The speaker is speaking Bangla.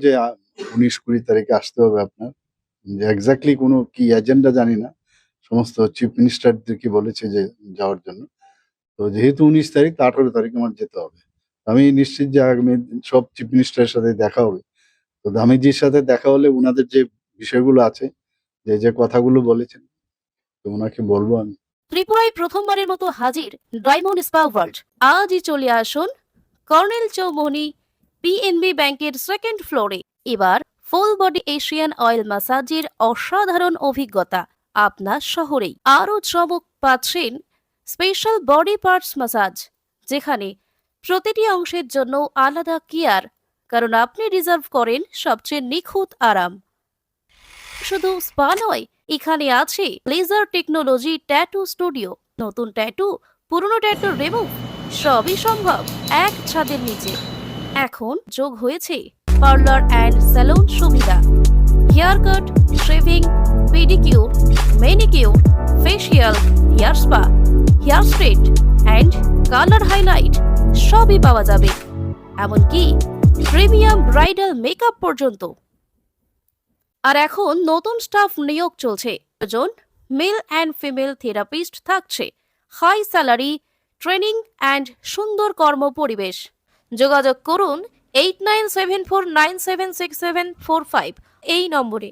যে 19-20 তারিখে আসতে হবে আপনার। যে এক্সাক্টলি কোনো কি এজেন্ডা জানি না। সমস্ত চিফ মিনিস্টারদেরকে বলেছে যে যাওয়ার জন্য। তো যেহেতু 19 তারিখ, তো 18 তারিখ আমার যেতে হবে। আমি নিশ্চিত যে আগামী সব চিফ মিনিস্টারের সাথে দেখা হবে। তো দামিজির সাথে দেখা হলে উনাদের যে বিষয়গুলো আছে, যে কথাগুলো বলেছেন, তো উনাকে বলবো আমি। ত্রিপুরায় প্রথমবারের মতো হাজির ডায়মন্ড স্পা ওয়ার্ল্ড। আজই চলে আসুন কর্নেল চৌমুহনী পিএনবি ব্যাংকের সেকেন্ড ফ্লোরে। এবার ফুল বডি এশিয়ান অয়েল ম্যাসাজের অসাধারণ অভিজ্ঞতা আপনার শহরেই। আরও চমক পাচ্ছেন স্পেশাল বডি পার্টস ম্যাসাজ, যেখানে প্রতিটি অংশের জন্য আলাদা কেয়ার, কারণ আপনি রিজার্ভ করেন সবচেয়ে নিখুঁত আরাম। শুধু স্পা নয়, এখানে আছে লেজার টেকনোলজি ট্যাটু স্টুডিও। নতুন ট্যাটু, পুরনো ট্যাটু রিমুভ, সবই সম্ভব এক ছাদের নিচে। এখন যোগ হয়েছে পার্লার অ্যান্ড স্যালুন সুবিধা। Hair cut, shaving, pedicure, manicure, facial, hair spa, hair straight and colour highlight সবই পাওয়া যাবে। এমনকি প্রিমিয়াম ব্রাইডাল মেকআপ পর্যন্ত। আর এখন নতুন স্টাফ নিয়োগ চলছে। প্রয়োজন মেল অ্যান্ড ফিমেল থেরাপিস্ট থাকছে। হাই স্যালারি, ট্রেনিং অ্যান্ড সুন্দর কর্ম পরিবেশ। যোগাযোগ করুন 8974976745 এই নম্বরে।